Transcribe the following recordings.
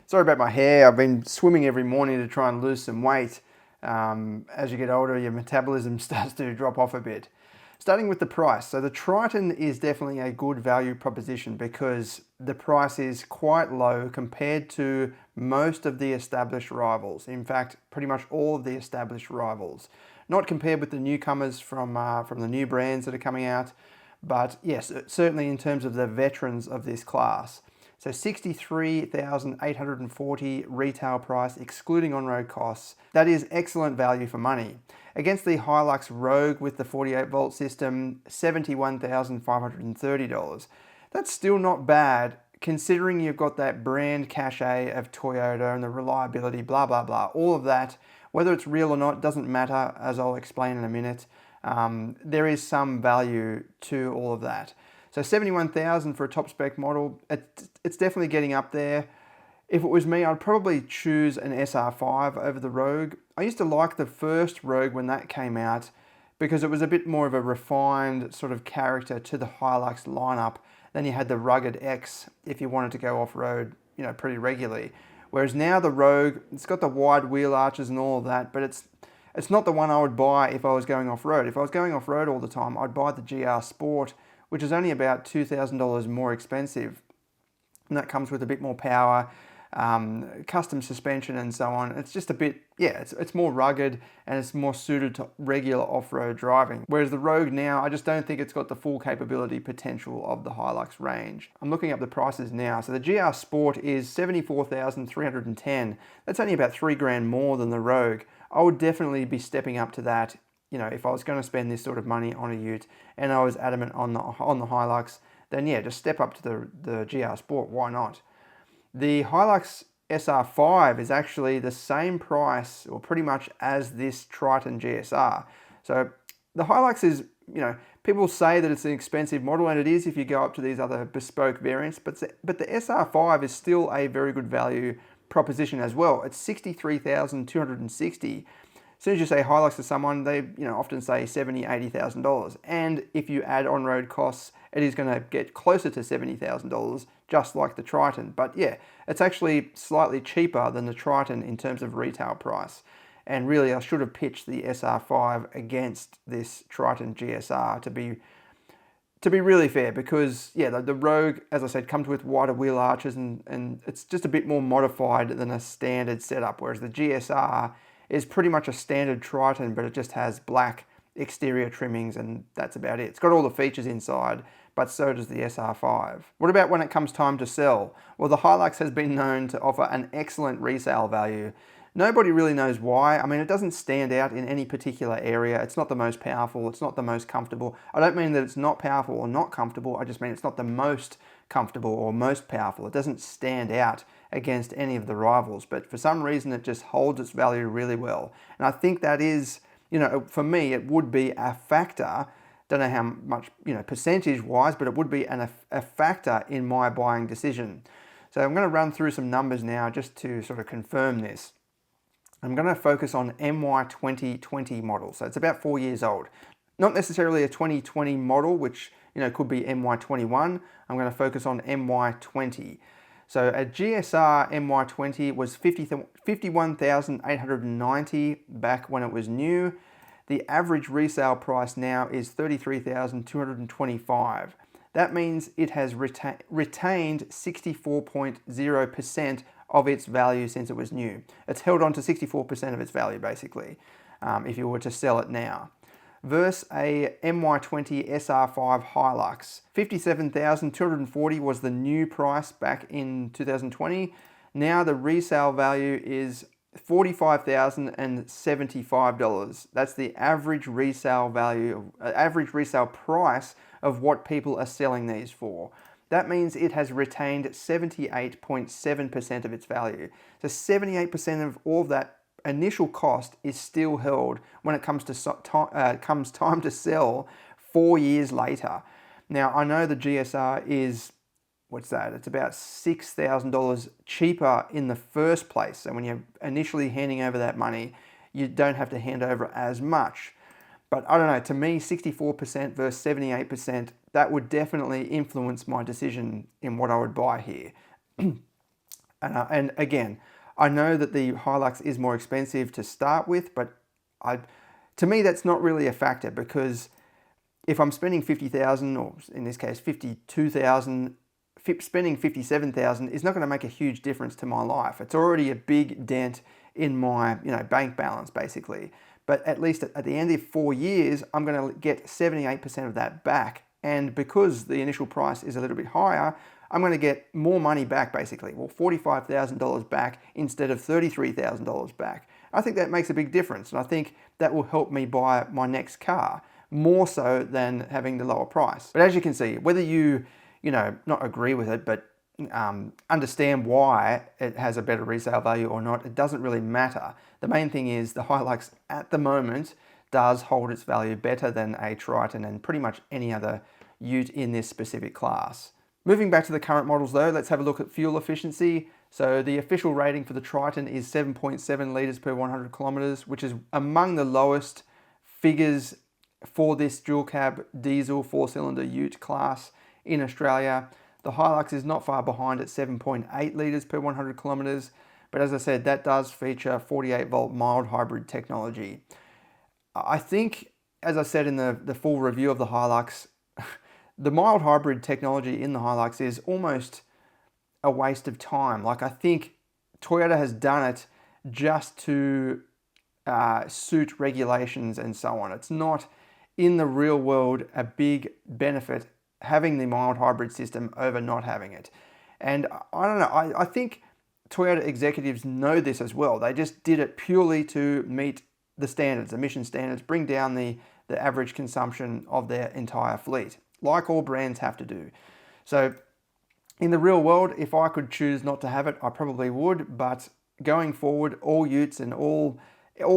Sorry about my hair. I've been swimming every morning to try and lose some weight. As you get older, your metabolism starts to drop off a bit. Starting with the price. So the Triton is definitely a good value proposition because the price is quite low compared to most of the established rivals. In fact, pretty much all of the established rivals. Not compared with the newcomers from the new brands that are coming out, but yes, certainly in terms of the veterans of this class. So $63,840 retail price, excluding on-road costs. That is excellent value for money. Against the HiLux Rogue with the 48-volt system, $71,530. That's still not bad, considering you've got that brand cachet of Toyota and the reliability, blah, blah, blah. All of that, whether it's real or not, doesn't matter, as I'll explain in a minute. There is some value to all of that. So $71,000 for a top spec model, it's definitely getting up there. If it was me, I'd probably choose an SR5 over the Rogue. I used to like the first Rogue when that came out because it was a bit more of a refined sort of character to the HiLux lineup. Then you had the Rugged X if you wanted to go off-road, pretty regularly. Whereas now the Rogue, it's got the wide wheel arches and all of that, but it's not the one I would buy if I was going off-road. If I was going off-road all the time, I'd buy the GR Sport, which is only about $2,000 more expensive. And that comes with a bit more power, custom suspension and so on. It's just a bit, it's more rugged and it's more suited to regular off-road driving. Whereas the Rogue now, I just don't think it's got the full capability potential of the HiLux range. I'm looking up the prices now. So the GR Sport is $74,310. That's only about $3,000 more than the Rogue. I would definitely be stepping up to that. If I was going to spend this sort of money on a ute and I was adamant on the HiLux, then yeah, just step up to the GR Sport. Why not? The HiLux SR5 is actually the same price or pretty much as this Triton GSR. So the HiLux is, people say that it's an expensive model, and it is if you go up to these other bespoke variants, but the SR5 is still a very good value proposition as well. It's $63,260. As soon as you say HiLux to someone, they often say $70,000, $80,000. And if you add on-road costs, it is going to get closer to $70,000, just like the Triton. But yeah, it's actually slightly cheaper than the Triton in terms of retail price. And really, I should have pitched the SR5 against this Triton GSR to be really fair, because yeah, the Rogue, as I said, comes with wider wheel arches and it's just a bit more modified than a standard setup, whereas the GSR is pretty much a standard Triton, but it just has black exterior trimmings and that's about it. It's got all the features inside, but so does the SR5. What about when it comes time to sell? Well, the HiLux has been known to offer an excellent resale value. Nobody really knows why. I mean, it doesn't stand out in any particular area. It's not the most powerful. It's not the most comfortable. I don't mean that it's not powerful or not comfortable. I just mean it's not the most comfortable or most powerful. It doesn't stand out against any of the rivals, but for some reason it just holds its value really well. And I think that is, for me, it would be a factor. Don't know how much, percentage-wise, but it would be a factor in my buying decision. So I'm going to run through some numbers now just to sort of confirm this. I'm going to focus on MY 2020 model. So it's about 4 years old. Not necessarily a 2020 model, which could be MY21. I'm going to focus on MY20. So a GSR MY20 was $51,890 back when it was new. The average resale price now is $33,225. That means it has retained 64.0% of its value since it was new. It's held on to 64% of its value, basically, if you were to sell it now. Versus a MY20 SR5 HiLux. $57,240 was the new price back in 2020. Now the resale value is $45,075. That's the average resale value, average resale price of what people are selling these for. That means it has retained 78.7% of its value. So 78% of all of that initial cost is still held when it comes time to sell 4 years later. Now, I know the GSR is, what's that? It's about $6,000 cheaper in the first place. So when you're initially handing over that money, you don't have to hand over as much. But I don't know, to me, 64% versus 78%, that would definitely influence my decision in what I would buy here. And again, I know that the HiLux is more expensive to start with, but to me that's not really a factor, because if I'm spending 50,000, or in this case 52,000, spending 57,000 is not going to make a huge difference to my life. It's already a big dent in my bank balance basically. But at least at the end of 4 years, I'm going to get 78% of that back. And because the initial price is a little bit higher, I'm going to get more money back basically. Well, $45,000 back instead of $33,000 back. I think that makes a big difference, and I think that will help me buy my next car more so than having the lower price. But as you can see, whether you not agree with it, but understand why it has a better resale value or not, it doesn't really matter. The main thing is the HiLux at the moment does hold its value better than a Triton and pretty much any other ute in this specific class. Moving back to the current models though, let's have a look at fuel efficiency. So the official rating for the Triton is 7.7 litres per 100 kilometres, which is among the lowest figures for this dual cab diesel 4-cylinder ute class in Australia. The HiLux is not far behind at 7.8 litres per 100 kilometres, but as I said, that does feature 48 volt mild hybrid technology. I think, as I said in the full review of the HiLux, the mild hybrid technology in the HiLux is almost a waste of time. Like, I think Toyota has done it just to suit regulations and so on. It's not in the real world a big benefit having the mild hybrid system over not having it. And I don't know, I think Toyota executives know this as well. They just did it purely to meet the standards, emission standards, bring down the average consumption of their entire fleet, like all brands have to do. So in the real world, if I could choose not to have it, I probably would, but going forward, all utes and all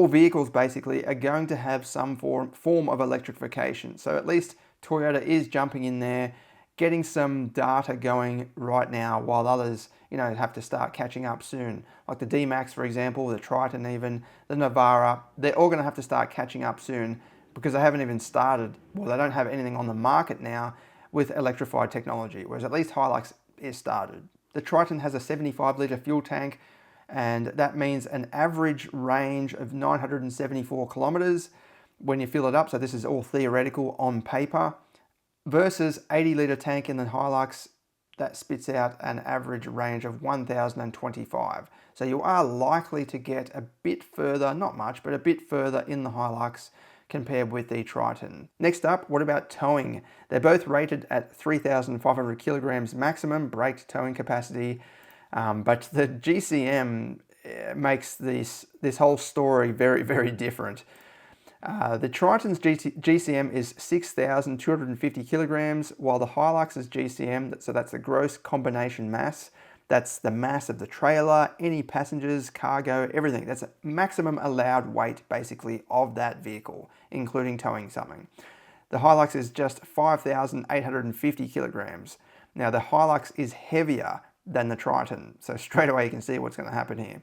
vehicles basically are going to have some form of electrification. So at least Toyota is jumping in there, getting some data going right now, while others, have to start catching up soon. Like the D-Max, for example, the Triton even, the Navara, they're all going to have to start catching up soon because they haven't even started, well, they don't have anything on the market now with electrified technology, whereas at least HiLux is started. The Triton has a 75 litre fuel tank, and that means an average range of 974 kilometres when you fill it up. So this is all theoretical on paper, versus 80 litre tank in the HiLux that spits out an average range of 1,025. So you are likely to get a bit further, not much, but a bit further in the HiLux compared with the Triton. Next up, what about towing? They're both rated at 3,500 kilograms maximum braked towing capacity, but the GCM makes this whole story very, very different. The Triton's GCM is 6,250 kilograms, while the HiLux's GCM, so that's the gross combination mass, that's the mass of the trailer, any passengers, cargo, everything. That's a maximum allowed weight, basically, of that vehicle, including towing something. The HiLux is just 5,850 kilograms. Now, the HiLux is heavier than the Triton, so straight away you can see what's going to happen here.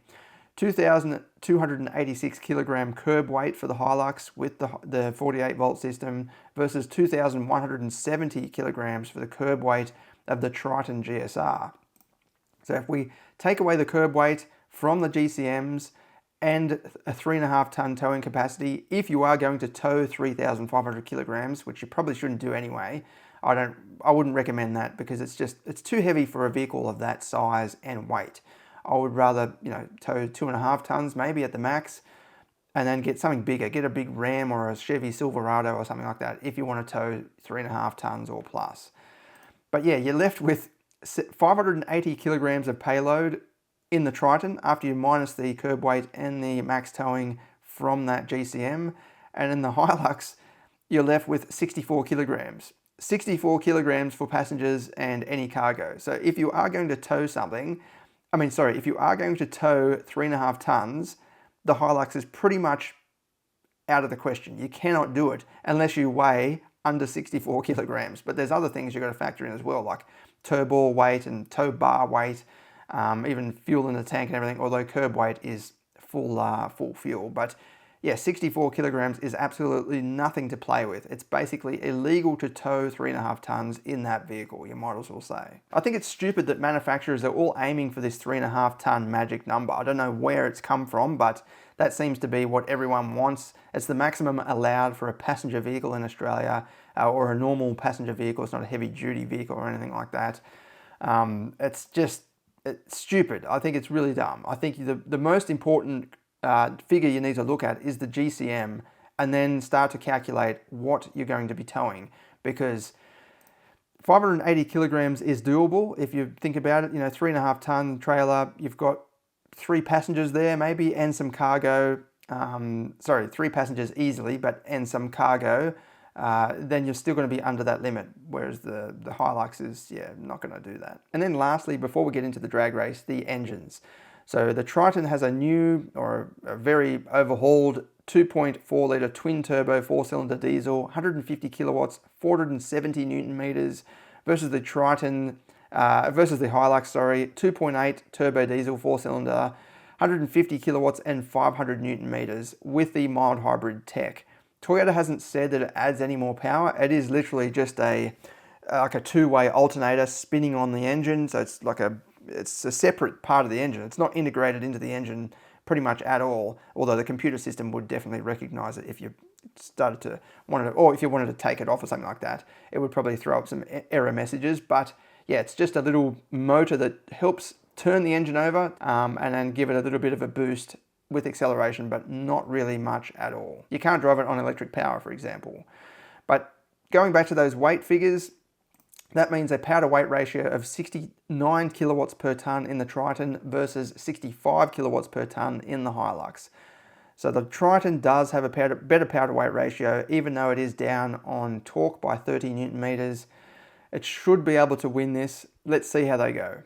2,286 kilogram curb weight for the HiLux with the 48 volt system versus 2,170 kilograms for the curb weight of the Triton GSR. So if we take away the curb weight from the GCMs and a 3.5 ton towing capacity, if you are going to tow 3,500 kilograms, which you probably shouldn't do anyway, I wouldn't recommend that because it's too heavy for a vehicle of that size and weight. I would rather, tow 2.5 tons maybe at the max, and then get something bigger. Get a big Ram or a Chevy Silverado or something like that if you want to tow 3.5 tons or plus. But yeah, you're left with 580 kilograms of payload in the Triton after you minus the curb weight and the max towing from that GCM. And in the HiLux, you're left with 64 kilograms. 64 kilograms for passengers and any cargo. So if you are going to tow if you are going to tow 3.5 tons, the HiLux is pretty much out of the question. You cannot do it unless you weigh under 64 kilograms. But there's other things you've got to factor in as well, like tow ball weight and tow bar weight, even fuel in the tank and everything, although curb weight is full fuel. But yeah, 64 kilograms is absolutely nothing to play with. It's basically illegal to tow 3.5 tons in that vehicle, you might as well say. I think it's stupid that manufacturers are all aiming for this 3.5 ton magic number. I don't know where it's come from, but that seems to be what everyone wants. It's the maximum allowed for a passenger vehicle in Australia, or a normal passenger vehicle. It's not a heavy duty vehicle or anything like that. It's stupid. I think it's really dumb. I think the most important figure you need to look at is the GCM, and then start to calculate what you're going to be towing, because 580 kilograms is doable if you think about it. 3.5 ton trailer, you've got 3 passengers there maybe, and some cargo. 3 passengers easily, and some cargo. Then you're still going to be under that limit, whereas the HiLux is, not going to do that. And then lastly, before we get into the drag race, the engines. So the Triton has a new, or a very overhauled 2.4 litre twin turbo 4-cylinder diesel, 150 kilowatts, 470 newton meters, versus the HiLux, 2.8 turbo diesel 4-cylinder, 150 kilowatts and 500 newton meters with the mild hybrid tech. Toyota hasn't said that it adds any more power. It is literally just like a two-way alternator spinning on the engine. So it's a separate part of the engine. It's not integrated into the engine pretty much at all. Although the computer system would definitely recognize it if you started to or if you wanted to take it off or something like that. It would probably throw up some error messages. But yeah, it's just a little motor that helps turn the engine over and then give it a little bit of a boost with acceleration, but not really much at all. You can't drive it on electric power, for example. But going back to those weight figures, that means a power to weight ratio of 69 kilowatts per ton in the Triton versus 65 kilowatts per ton in the HiLux. So the Triton does have a better power to weight ratio, even though it is down on torque by 30 newton meters. It should be able to win this. Let's see how they go.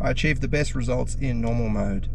I achieved the best results in normal mode.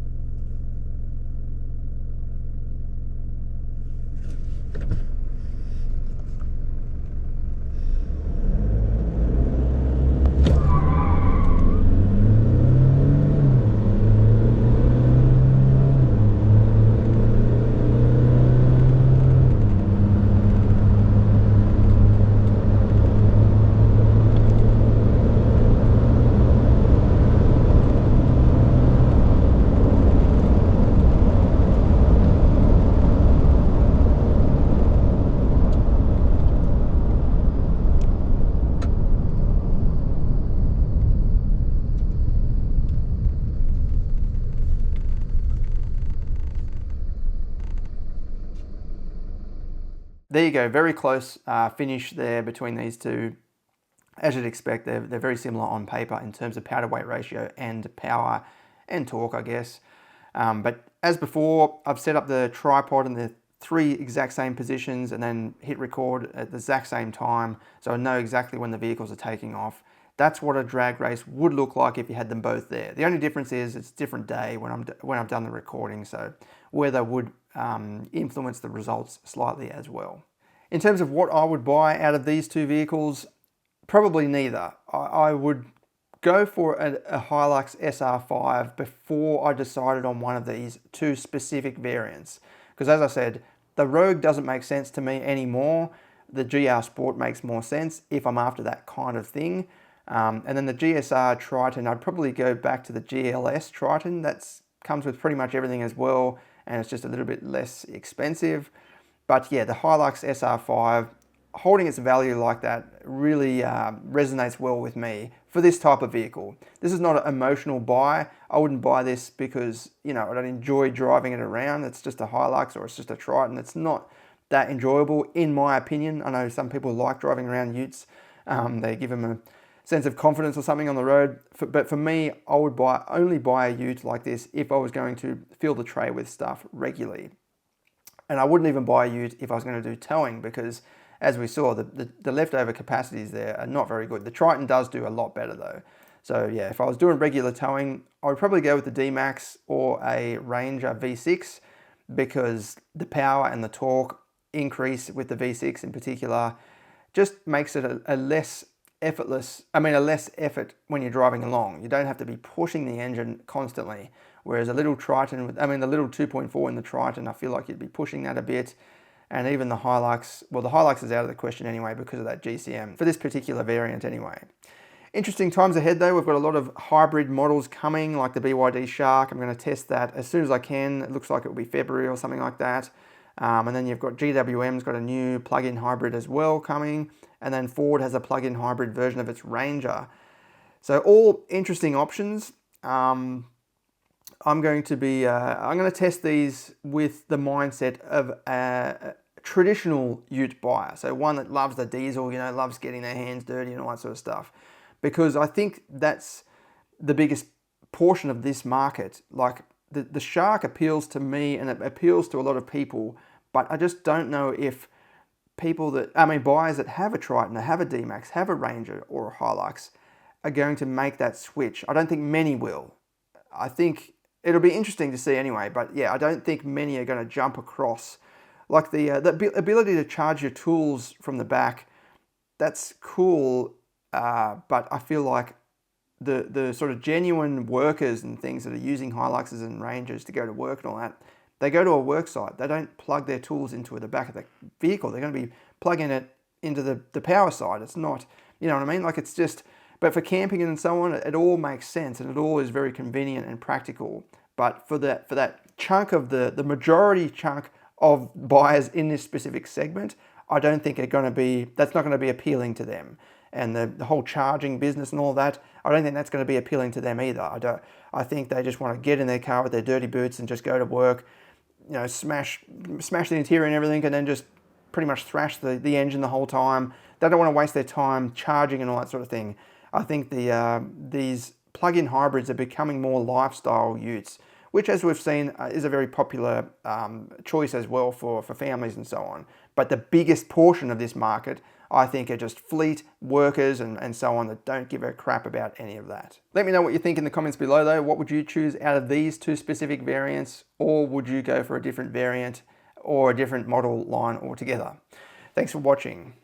there you go, very close finish there between these two. As you'd expect, they're very similar on paper in terms of power to weight ratio and power and torque, I guess. But as before, I've set up the tripod in the 3 exact same positions and then hit record at the exact same time, so I know exactly when the vehicles are taking off. That's what a drag race would look like if you had them both there. The only difference is it's a different day when I've done the recording, so weather would influence the results slightly as well. In terms of what I would buy out of these two vehicles, probably neither. I would go for a HiLux SR5 before I decided on one of these two specific variants. Because as I said, the Rogue doesn't make sense to me anymore. The GR Sport makes more sense if I'm after that kind of thing. And then the GSR Triton, I'd probably go back to the GLS Triton. That comes with pretty much everything as well, and it's just a little bit less expensive. But yeah, the HiLux SR5, holding its value like that really resonates well with me for this type of vehicle. This is not an emotional buy. I wouldn't buy this because, you know, I don't enjoy driving it around. It's just a HiLux or it's just a Triton. It's not that enjoyable in my opinion. I know some people like driving around utes. They give them a sense of confidence or something on the road. But for me, I would only buy a ute like this if I was going to fill the tray with stuff regularly. And I wouldn't even buy a ute if I was going to do towing because, as we saw, the leftover capacities there are not very good. The Triton does do a lot better though. So yeah, if I was doing regular towing, I would probably go with the D-Max or a Ranger V6 because the power and the torque increase with the V6 in particular just makes it a less effort when you're driving along. You don't have to be pushing the engine constantly. Whereas a little Triton, the little 2.4 in the Triton, I feel like you'd be pushing that a bit. And even the HiLux, well, the HiLux is out of the question anyway because of that GCM, for this particular variant anyway. Interesting times ahead though. We've got a lot of hybrid models coming, like the BYD Shark. I'm going to test that as soon as I can. It looks like it will be February or something like that. And then you've got GWM's got a new plug-in hybrid as well coming. And then Ford has a plug-in hybrid version of its Ranger. So all interesting options. I'm going to test these with the mindset of a traditional ute buyer. So one that loves the diesel, you know, loves getting their hands dirty and all that sort of stuff. Because I think that's the biggest portion of this market. Like the Shark appeals to me and it appeals to a lot of people, but I just don't know if buyers that have a Triton, have a D-Max, have a Ranger or a HiLux are going to make that switch. I don't think many will. I think it'll be interesting to see anyway, but yeah, I don't think many are going to jump across. Like the ability to charge your tools from the back, that's cool, but I feel like the sort of genuine workers and things that are using HiLuxes and Rangers to go to work and all that, they go to a work site. They don't plug their tools into the back of the vehicle. They're going to be plugging it into the power side. It's not, you know what I mean? Like it's just, but for camping and so on, it all makes sense and it all is very convenient and practical. But for that chunk of the majority chunk of buyers in this specific segment, I don't think that's not going to be appealing to them. And the whole charging business and all that, I don't think that's going to be appealing to them either. I think they just want to get in their car with their dirty boots and just go to work, you know, smash the interior and everything, and then just pretty much thrash the engine the whole time. They don't want to waste their time charging and all that sort of thing. I think these plug-in hybrids are becoming more lifestyle utes, which, as we've seen, is a very popular choice as well for families and so on. But the biggest portion of this market, I think, are just fleet workers and so on that don't give a crap about any of that. Let me know what you think in the comments below though. What would you choose out of these two specific variants, or would you go for a different variant or a different model line altogether? Thanks for watching.